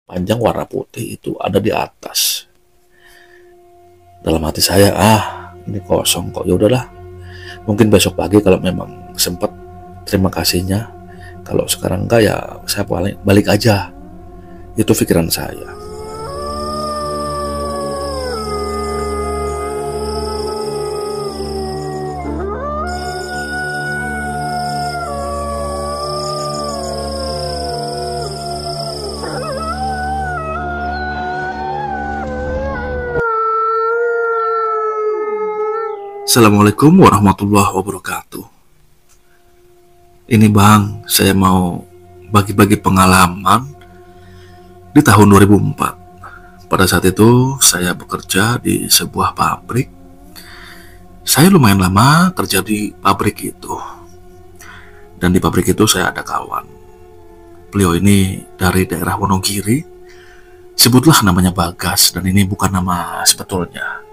panjang warna putih itu ada di atas. Dalam hati saya, ini kosong kok. Ya udahlah, mungkin besok pagi kalau memang sempat, terima kasihnya. Kalau sekarang enggak, ya saya balik aja. Itu pikiran saya. Assalamualaikum warahmatullahi wabarakatuh. Ini Bang, saya mau bagi-bagi pengalaman di tahun 2004. Pada saat itu saya bekerja di sebuah pabrik. Saya lumayan lama kerja di pabrik itu. Dan di pabrik itu saya ada kawan. Beliau ini dari daerah Wonogiri. Sebutlah namanya Bagas, dan ini bukan nama sebetulnya.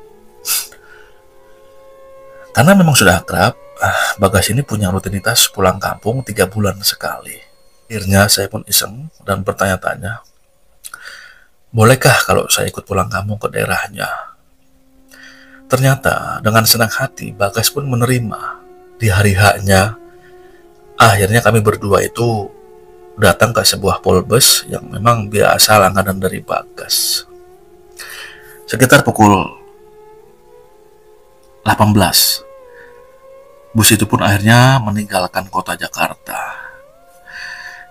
Karena memang sudah akrab, Bagas ini punya rutinitas pulang kampung 3 bulan sekali. Akhirnya saya pun iseng dan bertanya-tanya, bolehkah kalau saya ikut pulang kampung ke daerahnya? Ternyata dengan senang hati Bagas pun menerima. Di hari haknya, akhirnya kami berdua itu datang ke sebuah polbus yang memang biasa langganan dari Bagas. Sekitar pukul 18, bus itu pun akhirnya meninggalkan kota Jakarta.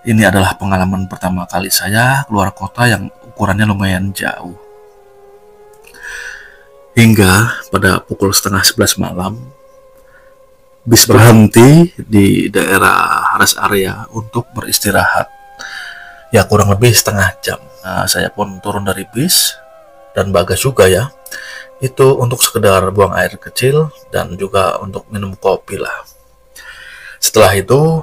Ini adalah pengalaman pertama kali saya keluar kota yang ukurannya lumayan jauh. Hingga pada pukul setengah 11 malam, bis berhenti di daerah rest area untuk beristirahat. Ya kurang lebih setengah jam. Saya pun turun dari bis, dan Bagas juga ya. Itu untuk sekedar buang air kecil dan juga untuk minum kopi lah. Setelah itu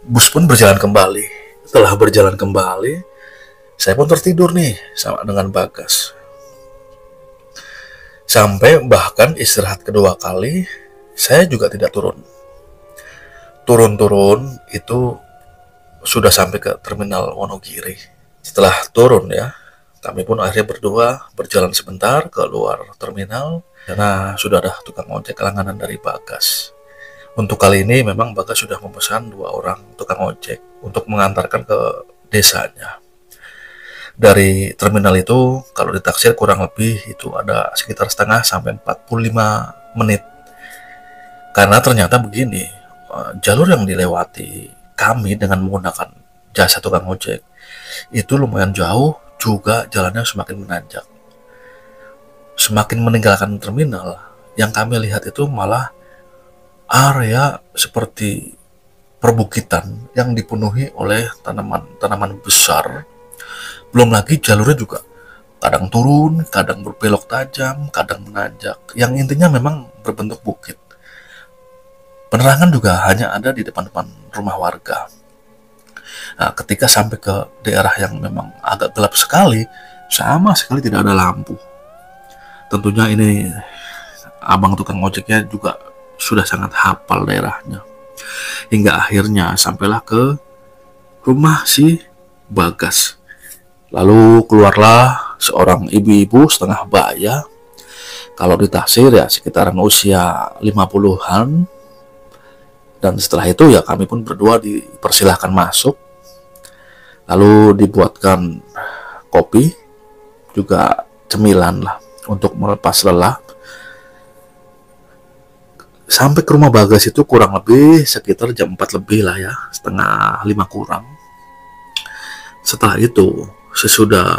bus pun berjalan kembali. Setelah berjalan kembali, saya pun tertidur nih sama dengan Bagas. Sampai bahkan istirahat kedua kali, saya juga tidak turun. Turun-turun itu sudah sampai ke terminal Wonogiri. Setelah turun ya, kami pun akhirnya berdua berjalan sebentar ke luar terminal karena sudah ada tukang ojek langganan dari Bagas. Untuk kali ini memang Bagas sudah memesan 2 orang tukang ojek untuk mengantarkan ke desanya. Dari terminal itu kalau ditaksir kurang lebih itu ada sekitar setengah sampai 45 menit. Karena ternyata begini, jalur yang dilewati kami dengan menggunakan jasa tukang ojek itu lumayan jauh, juga jalannya semakin menanjak. Semakin meninggalkan terminal, yang kami lihat itu malah area seperti perbukitan yang dipenuhi oleh tanaman-tanaman besar. Belum lagi jalurnya juga kadang turun, kadang berbelok tajam, kadang menanjak. Yang intinya memang berbentuk bukit. Penerangan juga hanya ada di depan-depan rumah warga. Nah, ketika sampai ke daerah yang memang agak gelap sekali, sama sekali tidak ada lampu. Tentunya ini abang tukang ojeknya juga sudah sangat hafal daerahnya. Hingga akhirnya sampailah ke rumah si Bagas. Lalu keluarlah seorang ibu-ibu setengah baya. Kalau ditaksir ya sekitaran usia 50-an. Dan setelah itu ya kami pun berdua dipersilahkan masuk. Lalu dibuatkan kopi, juga cemilan lah untuk melepas lelah. Sampai ke rumah Bagas itu kurang lebih sekitar jam 4 lebih lah ya, setengah 5 kurang. Setelah itu, sesudah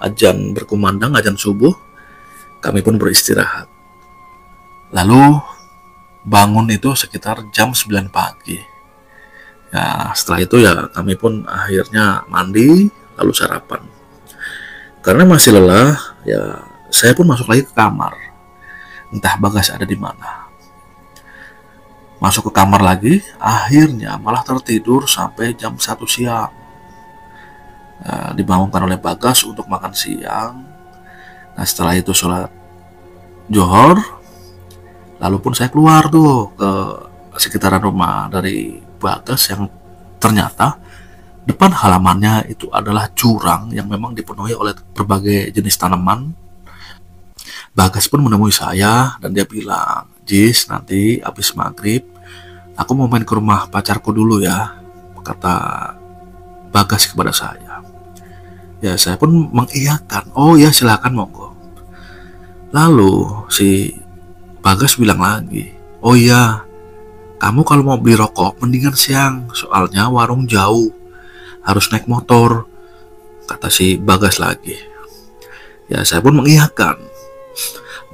azan berkumandang, azan subuh, kami pun beristirahat. Lalu bangun itu sekitar jam 9 pagi. Ya, setelah itu ya kami pun akhirnya mandi, lalu sarapan. Karena masih lelah, ya saya pun masuk lagi ke kamar. Entah Bagas ada di mana. Masuk ke kamar lagi, akhirnya malah tertidur sampai jam 1 siang. Dibangunkan oleh Bagas untuk makan siang. Nah, setelah itu sholat Johor, lalu pun saya keluar tuh ke sekitaran rumah dari Bagas yang ternyata Depan halamannya itu adalah jurang yang memang dipenuhi oleh berbagai jenis tanaman. Bagas pun menemui saya dan dia bilang, "Jis, nanti habis maghrib aku mau main ke rumah pacarku dulu ya," kata Bagas kepada saya. Ya, saya pun mengiyakan. "Oh ya, silakan, monggo." Lalu si Bagas bilang lagi, "Oh iya, kamu kalau mau beli rokok mendingan siang, soalnya warung jauh, harus naik motor," kata si Bagas lagi. Ya, saya pun mengiyakan.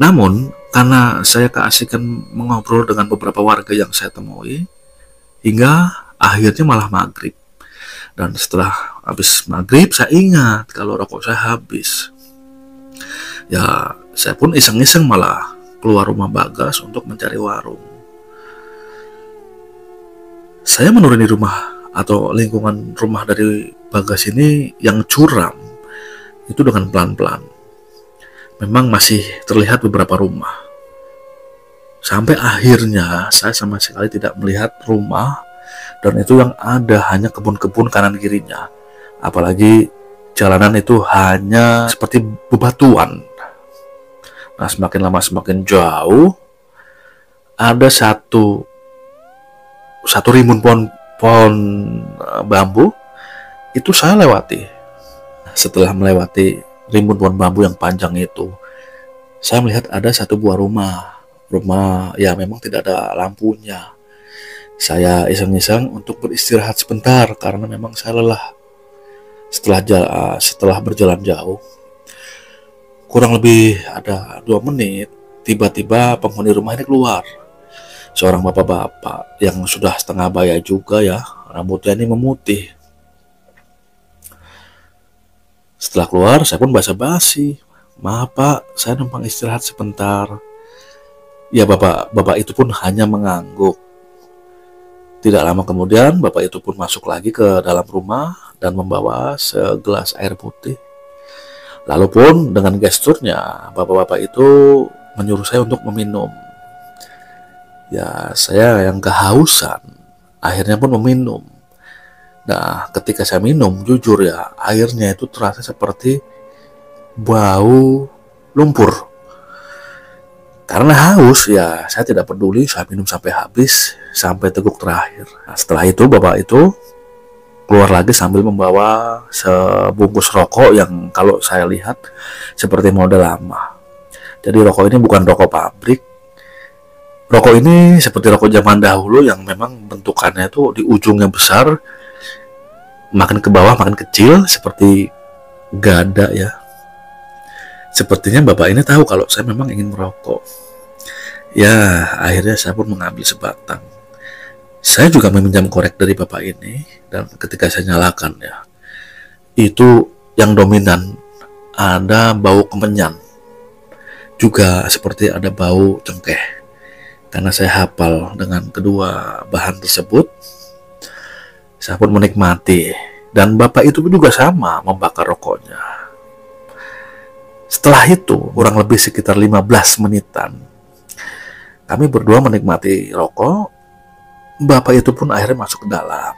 Namun karena saya keasikan mengobrol dengan beberapa warga yang saya temui, hingga akhirnya malah maghrib. Dan setelah habis maghrib saya ingat kalau rokok saya habis. Ya, saya pun iseng-iseng malah keluar rumah Bagas untuk mencari warung. Saya menuruni rumah atau lingkungan rumah dari Bagas ini yang curam itu dengan pelan-pelan. Memang masih terlihat beberapa rumah. Sampai akhirnya saya sama sekali tidak melihat rumah, dan itu yang ada hanya kebun-kebun kanan kirinya. Apalagi jalanan itu hanya seperti bebatuan. Nah, semakin lama semakin jauh, ada satu rimbun pohon bambu itu saya lewati. Setelah melewati rimbun pohon bambu yang panjang itu, saya melihat ada satu buah rumah ya memang tidak ada lampunya. Saya iseng-iseng untuk beristirahat sebentar karena memang saya lelah. Setelah berjalan jauh, kurang lebih ada 2 menit, tiba-tiba penghuni rumah ini keluar. Seorang bapak-bapak yang sudah setengah baya juga ya, rambutnya ini memutih. Setelah keluar, saya pun basa-basi, "Maaf Pak, saya numpang istirahat sebentar." Ya, bapak itu pun hanya mengangguk. Tidak lama kemudian, bapak itu pun masuk lagi ke dalam rumah dan membawa segelas air putih. Lalu pun dengan gesturnya, bapak-bapak itu menyuruh saya untuk meminum. Ya, saya yang kehausan, akhirnya pun meminum. Nah, ketika saya minum, jujur ya, airnya itu terasa seperti bau lumpur. Karena haus, ya saya tidak peduli, saya minum sampai habis, sampai teguk terakhir. Nah, setelah itu bapak itu keluar lagi sambil membawa sebungkus rokok yang kalau saya lihat seperti model lama. Jadi rokok ini bukan rokok pabrik. Rokok ini seperti rokok zaman dahulu yang memang bentukannya itu di ujungnya besar, makin ke bawah makin kecil seperti gada ya. Sepertinya bapak ini tahu kalau saya memang ingin merokok. Ya, akhirnya saya pun mengambil sebatang. Saya juga meminjam korek dari bapak ini, dan ketika saya nyalakan ya, itu yang dominan ada bau kemenyan. Juga seperti ada bau cengkeh. Karena saya hafal dengan kedua bahan tersebut, saya pun menikmati. Dan bapak itu juga sama membakar rokoknya. Setelah itu, kurang lebih sekitar 15 menitan, kami berdua menikmati rokok. Bapak itu pun akhirnya masuk ke dalam.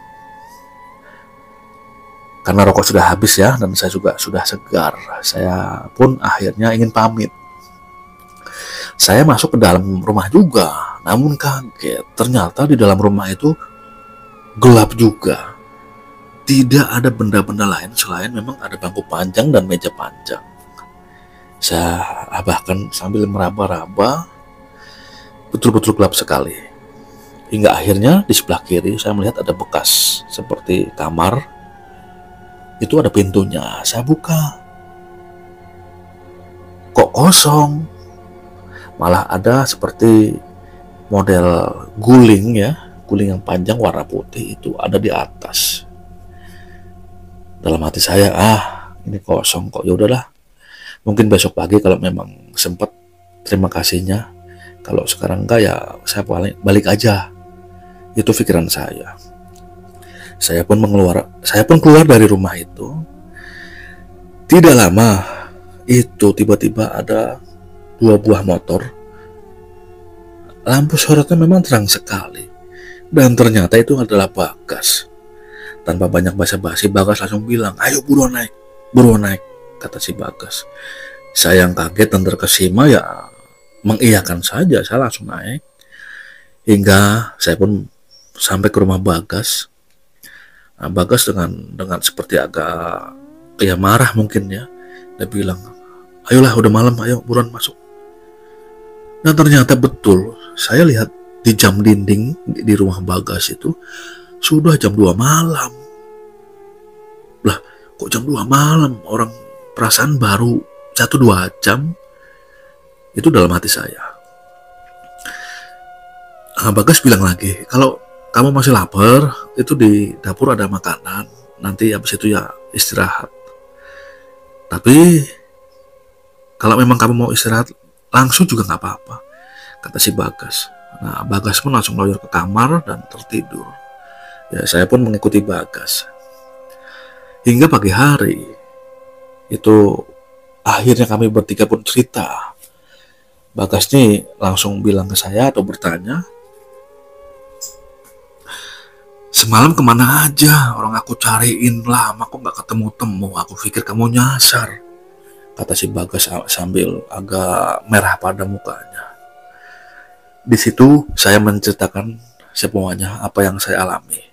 Karena rokok sudah habis ya, dan saya juga sudah segar, saya pun akhirnya ingin pamit. Saya masuk ke dalam rumah juga, namun kaget, ternyata di dalam rumah itu gelap juga. Tidak ada benda-benda lain selain memang ada bangku panjang dan meja panjang. Saya bahkan sambil meraba-raba, betul-betul gelap sekali. Hingga akhirnya di sebelah kiri saya melihat ada bekas seperti kamar. Itu ada pintunya. Saya buka. Kok kosong? Malah ada seperti model guling ya, guling yang panjang warna putih itu ada di atas. Dalam hati saya, ini kosong kok. Ya udahlah. Mungkin besok pagi kalau memang sempat, terima kasihnya. Kalau sekarang enggak ya saya balik aja. Itu pikiran saya. Saya pun keluar dari rumah itu. Tidak lama itu tiba-tiba ada 2 buah motor. Lampu sorotnya memang terang sekali. Dan ternyata itu adalah Bagas. Tanpa banyak basa-basi, Bagas langsung bilang, ayo buruan naik, buruan naik, kata si Bagas. Saya yang kaget dan terkesima ya mengiyakan saja, saya langsung naik. Hingga saya pun sampai ke rumah Bagas. Nah, Bagas dengan seperti agak ya marah mungkin ya, dia bilang, ayolah udah malam, ayo buruan masuk. Nah ternyata betul, saya lihat di jam dinding di rumah Bagas itu sudah jam 2 malam. Lah kok jam 2 malam, orang perasaan baru 1-2 jam. Itu dalam hati saya. Bagas bilang lagi, kalau kamu masih lapar, itu di dapur ada makanan, nanti habis itu ya istirahat. Tapi kalau memang kamu mau istirahat langsung juga nggak apa-apa, kata si Bagas. Nah, Bagas pun langsung loyor ke kamar dan tertidur. Ya, saya pun mengikuti Bagas. Hingga pagi hari, itu akhirnya kami bertiga pun cerita. Bagas nih langsung bilang ke saya atau bertanya, semalam kemana aja? Orang aku cariin lama kok nggak ketemu-temu. Aku pikir kamu nyasar, kata si Bagas sambil agak merah pada mukanya. Di situ saya menceritakan semuanya apa yang saya alami.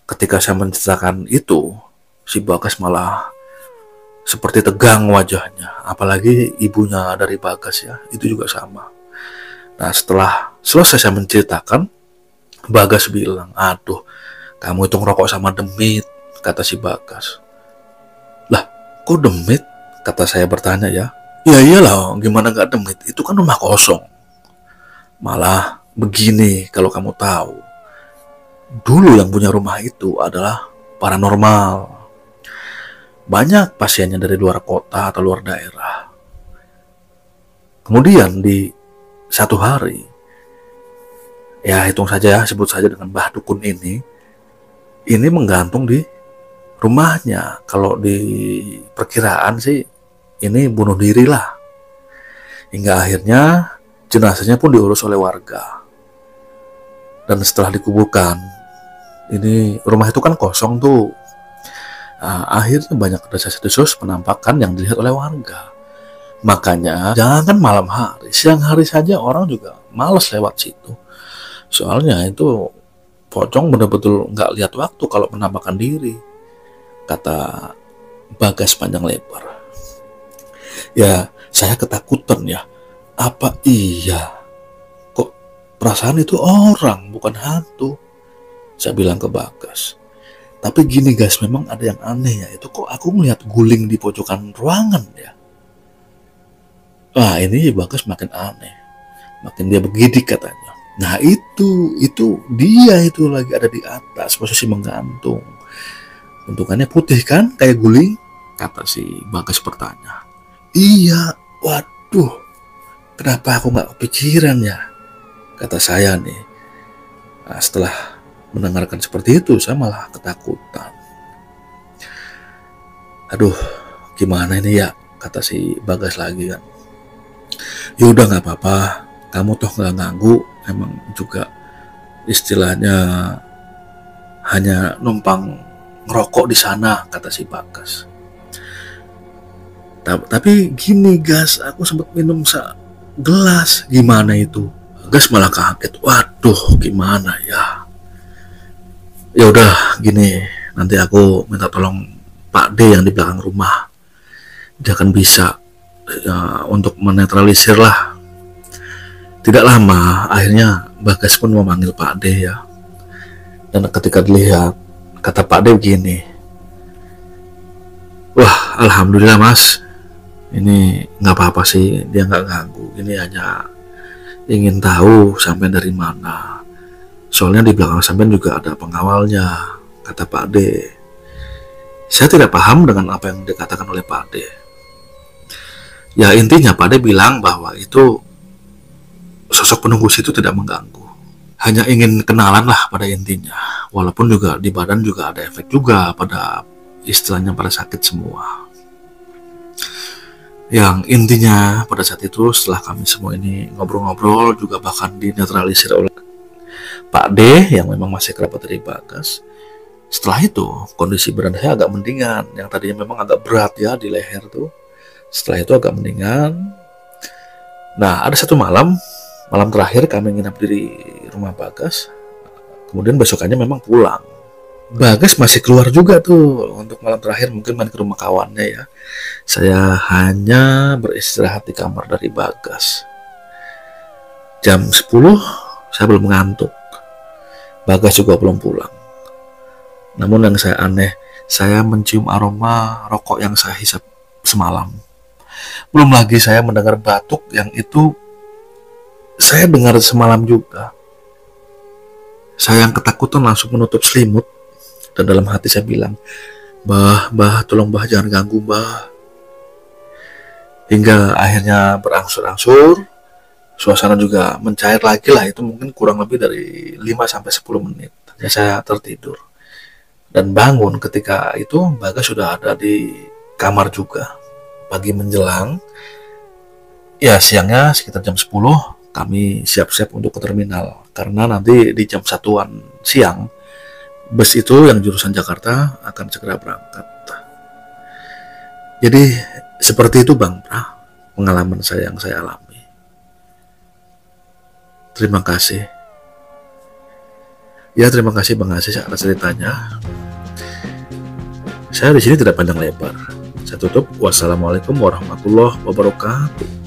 Ketika saya menceritakan itu, si Bagas malah seperti tegang wajahnya. Apalagi ibunya dari Bagas ya, itu juga sama. Nah setelah selesai saya menceritakan, Bagas bilang, aduh kamu itu ngerokok sama demit, kata si Bagas. Lah kok demit? Kata saya bertanya ya. Ya iyalah, gimana gak demit, itu kan rumah kosong. Malah begini, kalau kamu tahu, dulu yang punya rumah itu adalah paranormal. Banyak pasiennya dari luar kota atau luar daerah. Kemudian di satu hari, ya hitung saja, sebut saja dengan Mbah Dukun ini menggantung di rumahnya. Kalau di perkiraan sih ini bunuh diri lah. Hingga akhirnya jenazahnya pun diurus oleh warga. Dan setelah dikuburkan, ini rumah itu kan kosong tuh. Nah, akhirnya banyak desas-desus penampakan yang dilihat oleh warga. Makanya jangan malam hari, siang hari saja orang juga malas lewat situ. Soalnya itu pocong betul-betul nggak lihat waktu kalau menampakkan diri, kata Bagas panjang lebar. Ya saya ketakutan ya, apa iya kok perasaan itu orang bukan hantu, saya bilang ke Bagas. Tapi gini guys, memang ada yang aneh ya, itu kok aku melihat guling di pojokan ruangan ya. Wah ini Bagas makin aneh, makin dia begidik katanya. Nah itu dia itu lagi ada di atas posisi menggantung. Bentukannya putih kan, kayak guling, kata si Bagas bertanya. Iya, waduh, kenapa aku nggak kepikiran ya, kata saya nih. Nah, setelah mendengarkan seperti itu, saya malah ketakutan. Aduh, gimana ini ya, kata si Bagas lagi kan. Yaudah nggak apa-apa, kamu toh nggak ganggu, emang juga istilahnya hanya numpang ngerokok di sana, kata si Bagas. Tapi gini gas, aku sempat minum gelas, gimana itu? Gas malah kaget, waduh gimana ya. Ya udah gini, nanti aku minta tolong Pak D yang di belakang rumah, dia akan bisa ya, untuk menetralisir lah. Tidak lama akhirnya Bagas pun memanggil Pak D ya. Dan ketika dilihat, kata Pak D begini, wah alhamdulillah mas, ini nggak apa-apa sih, dia nggak ganggu, ini hanya ingin tahu sampai dari mana. Soalnya di belakang sampean juga ada pengawalnya, kata Pak D. Saya tidak paham dengan apa yang dikatakan oleh Pak D. Ya intinya Pak D bilang bahwa itu sosok penunggu situ tidak mengganggu, hanya ingin kenalan lah pada intinya. Walaupun juga di badan juga ada efek juga pada istilahnya pada sakit semua. Yang intinya pada saat itu setelah kami semua ini ngobrol-ngobrol juga bahkan dinetralisir oleh Pak D yang memang masih kerabat dari Bagas, Setelah itu, kondisi badan saya agak mendingan. Yang tadinya memang agak berat ya di leher tuh. Setelah itu agak mendingan. Nah, ada satu malam terakhir kami nginap di rumah Bagas. Kemudian besokannya memang pulang. Bagas masih keluar juga tuh untuk malam terakhir, mungkin main ke rumah kawannya ya. Saya hanya beristirahat di kamar dari Bagas. Jam 10 saya belum ngantuk. Bagas juga belum pulang. Namun yang saya aneh, saya mencium aroma rokok yang saya hisap semalam. Belum lagi saya mendengar batuk yang itu saya dengar semalam juga. Saya yang ketakutan langsung menutup selimut. Dan dalam hati saya bilang, Bah, tolong Bah, jangan ganggu Bah. Hingga akhirnya berangsur-angsur, suasana juga mencair lagi lah. Itu mungkin kurang lebih dari 5-10 menit. Ya, saya tertidur. Dan bangun ketika itu Bagas sudah ada di kamar juga. Pagi menjelang, ya siangnya sekitar jam 10 kami siap-siap untuk ke terminal. Karena nanti di jam 1-an siang, bus itu yang jurusan Jakarta akan segera berangkat. Jadi seperti itu Bang Pra, pengalaman saya yang saya alami. Terima kasih. Ya, terima kasih Bang Aziz atas ceritanya. Saya di sini tidak panjang lebar. Saya tutup. Wassalamualaikum warahmatullahi wabarakatuh.